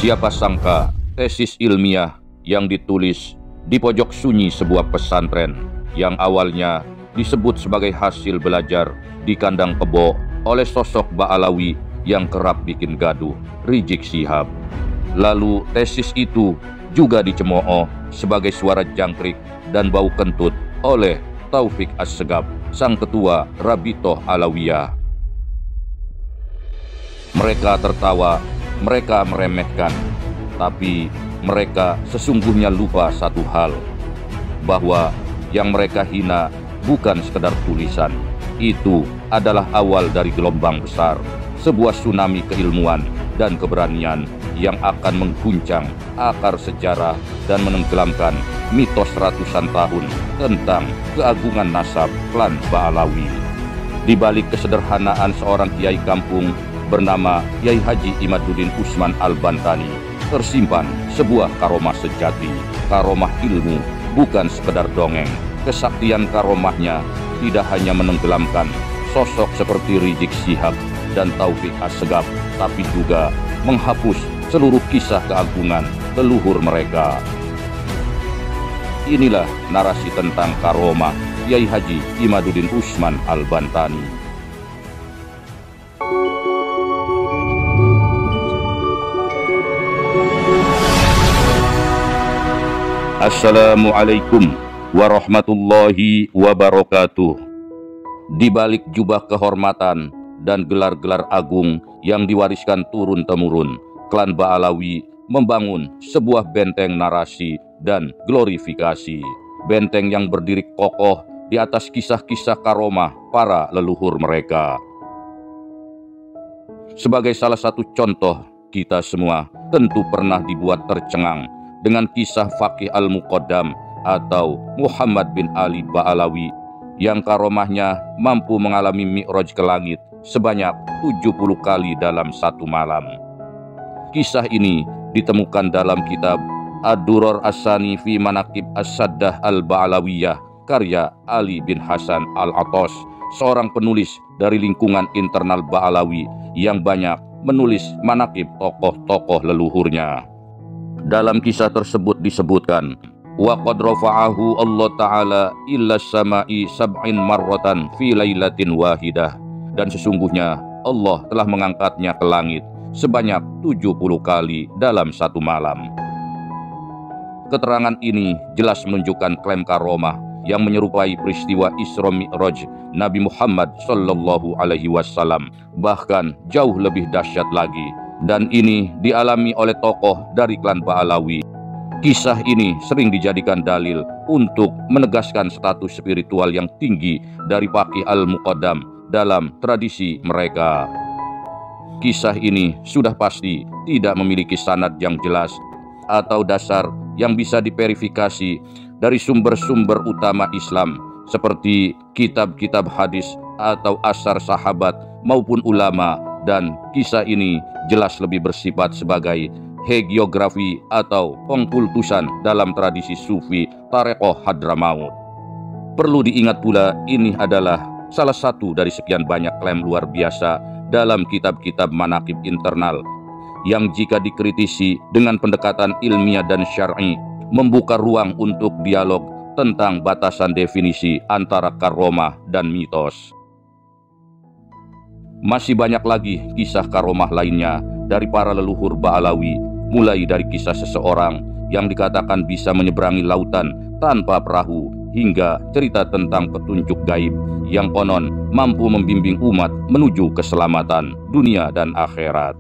Siapa sangka tesis ilmiah yang ditulis di pojok sunyi sebuah pesantren yang awalnya disebut sebagai hasil belajar di kandang kebo oleh sosok Ba'alawi yang kerap bikin gaduh, Rizik Syihab. Lalu tesis itu juga dicemooh sebagai suara jangkrik dan bau kentut oleh Taufik Assegaf, sang ketua Rabitoh Alawiyah. Mereka tertawa, mereka meremehkan, tapi mereka sesungguhnya lupa satu hal, bahwa yang mereka hina bukan sekedar tulisan. Itu adalah awal dari gelombang besar, sebuah tsunami keilmuan dan keberanian yang akan mengguncang akar sejarah dan menenggelamkan mitos ratusan tahun tentang keagungan nasab klan Ba'alawi. Di balik kesederhanaan seorang kiai kampung bernama Kiai Haji Imaduddin Usman Al-Bantani tersimpan sebuah karomah sejati, karomah ilmu, bukan sekedar dongeng. Kesaktian karomahnya tidak hanya menenggelamkan sosok seperti Rizik Syihab dan Taufik Assegaf, tapi juga menghapus seluruh kisah keagungan leluhur mereka. Inilah narasi tentang karomah Kiai Haji Imaduddin Usman Al-Bantani. Assalamualaikum warahmatullahi wabarakatuh. Di balik jubah kehormatan dan gelar-gelar agung yang diwariskan turun-temurun, klan Ba'alawi membangun sebuah benteng narasi dan glorifikasi. Benteng yang berdiri kokoh di atas kisah-kisah karomah para leluhur mereka. Sebagai salah satu contoh, kita semua tentu pernah dibuat tercengang dengan kisah Faqih Al-Muqaddam atau Muhammad bin Ali Ba'alawi yang karomahnya mampu mengalami mi'raj ke langit sebanyak 70 kali dalam satu malam. Kisah ini ditemukan dalam kitab Ad-Durar As-Sani fi Manaqib As-Saddah Al-Ba'alawiyah karya Ali bin Hasan Al-Atas, seorang penulis dari lingkungan internal Ba'alawi yang banyak menulis manaqib tokoh-tokoh leluhurnya. Dalam kisah tersebut disebutkan, wa qad rafa'ahu Allah Ta'ala illa samai sab'in marratan fi lailatin wahidah, dan sesungguhnya Allah telah mengangkatnya ke langit sebanyak 70 kali dalam satu malam. Keterangan ini jelas menunjukkan klaim karomah yang menyerupai peristiwa Isra Mi'raj Nabi Muhammad Sallallahu Alaihi Wasallam, bahkan jauh lebih dahsyat lagi. Dan ini dialami oleh tokoh dari klan Ba'alawi. Kisah ini sering dijadikan dalil untuk menegaskan status spiritual yang tinggi dari Faqih Al-Muqaddam dalam tradisi mereka. Kisah ini sudah pasti tidak memiliki sanad yang jelas atau dasar yang bisa diverifikasi dari sumber-sumber utama Islam seperti kitab-kitab hadis atau asar sahabat maupun ulama, dan kisah ini jelas lebih bersifat sebagai hagiografi atau pengkultusan dalam tradisi sufi Tarekoh Hadramaut. Perlu diingat pula, ini adalah salah satu dari sekian banyak klaim luar biasa dalam kitab-kitab manaqib internal yang jika dikritisi dengan pendekatan ilmiah dan syar'i membuka ruang untuk dialog tentang batasan definisi antara karomah dan mitos. Masih banyak lagi kisah karomah lainnya dari para leluhur Ba'alawi, mulai dari kisah seseorang yang dikatakan bisa menyeberangi lautan tanpa perahu, hingga cerita tentang petunjuk gaib yang konon mampu membimbing umat menuju keselamatan dunia dan akhirat.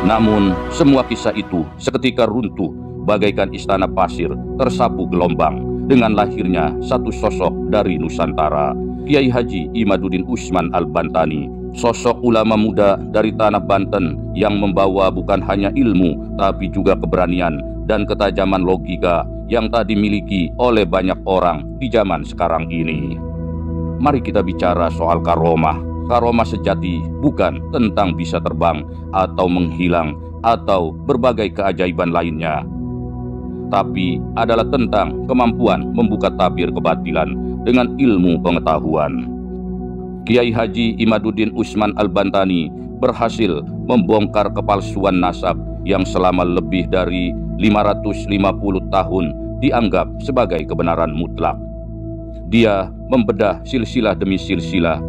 Namun, semua kisah itu seketika runtuh bagaikan istana pasir tersapu gelombang dengan lahirnya satu sosok dari Nusantara, Kiai Haji Imaduddin Usman Al-Bantani, sosok ulama muda dari tanah Banten yang membawa bukan hanya ilmu tapi juga keberanian dan ketajaman logika yang tak dimiliki oleh banyak orang di zaman sekarang ini. Mari kita bicara soal karomah. Karomah sejati bukan tentang bisa terbang atau menghilang atau berbagai keajaiban lainnya, tapi adalah tentang kemampuan membuka tabir kebatilan dengan ilmu pengetahuan. Kiai Haji Imaduddin Usman Al-Bantani berhasil membongkar kepalsuan nasab yang selama lebih dari 550 tahun dianggap sebagai kebenaran mutlak. Dia membedah silsilah demi silsilah.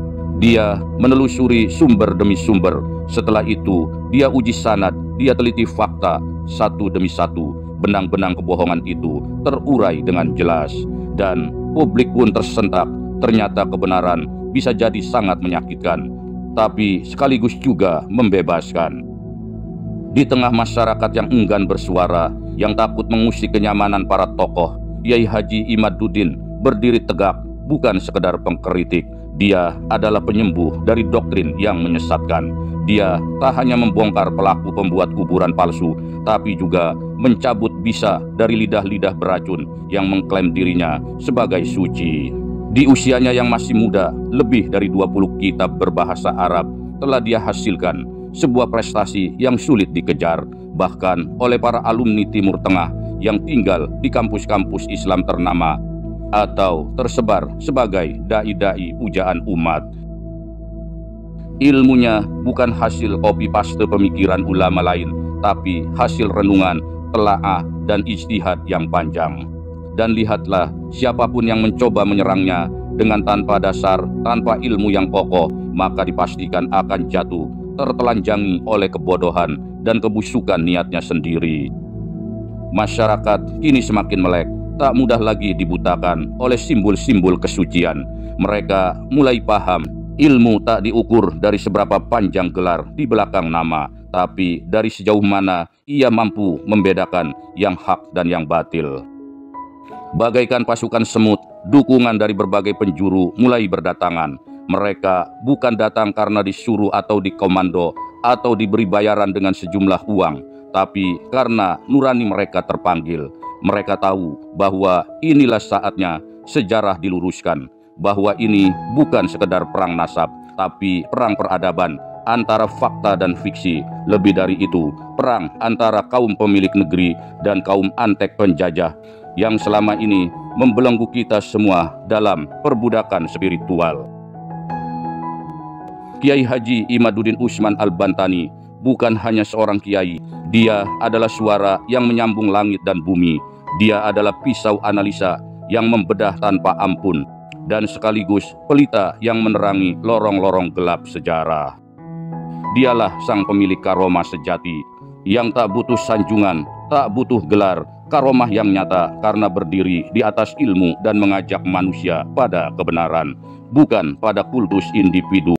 Dia menelusuri sumber demi sumber. Setelah itu, dia uji sanad, dia teliti fakta satu demi satu. Benang-benang kebohongan itu terurai dengan jelas. Dan publik pun tersentak. Ternyata kebenaran bisa jadi sangat menyakitkan, tapi sekaligus juga membebaskan. Di tengah masyarakat yang enggan bersuara, yang takut mengusik kenyamanan para tokoh, Kiai Haji Imaduddin berdiri tegak, bukan sekedar pengkritik. Dia adalah penyembuh dari doktrin yang menyesatkan. Dia tak hanya membongkar pelaku pembuat kuburan palsu, tapi juga mencabut bisa dari lidah-lidah beracun yang mengklaim dirinya sebagai suci. Di usianya yang masih muda, lebih dari 20 kitab berbahasa Arab telah dia hasilkan, sebuah prestasi yang sulit dikejar, bahkan oleh para alumni Timur Tengah yang tinggal di kampus-kampus Islam ternama atau tersebar sebagai dai-dai pujaan umat. Ilmunya bukan hasil copy paste pemikiran ulama lain, tapi hasil renungan, telaah, dan ijtihad yang panjang. Dan lihatlah, siapapun yang mencoba menyerangnya dengan tanpa dasar, tanpa ilmu yang kokoh, maka dipastikan akan jatuh, tertelanjangi oleh kebodohan dan kebusukan niatnya sendiri. Masyarakat kini semakin melek, tak mudah lagi dibutakan oleh simbol-simbol kesucian. Mereka mulai paham, ilmu tak diukur dari seberapa panjang gelar di belakang nama, tapi dari sejauh mana ia mampu membedakan yang hak dan yang batil. Bagaikan pasukan semut, dukungan dari berbagai penjuru mulai berdatangan. Mereka bukan datang karena disuruh atau dikomando atau diberi bayaran dengan sejumlah uang, tapi karena nurani mereka terpanggil. Mereka tahu bahwa inilah saatnya sejarah diluruskan, bahwa ini bukan sekedar perang nasab, tapi perang peradaban antara fakta dan fiksi. Lebih dari itu, perang antara kaum pemilik negeri dan kaum antek penjajah yang selama ini membelenggu kita semua dalam perbudakan spiritual. Kiai Haji Imaduddin Usman Al-Bantani bukan hanya seorang kiai, dia adalah suara yang menyambung langit dan bumi. Dia adalah pisau analisa yang membedah tanpa ampun, dan sekaligus pelita yang menerangi lorong-lorong gelap sejarah. Dialah sang pemilik karomah sejati, yang tak butuh sanjungan, tak butuh gelar, karomah yang nyata karena berdiri di atas ilmu dan mengajak manusia pada kebenaran, bukan pada kultus individu.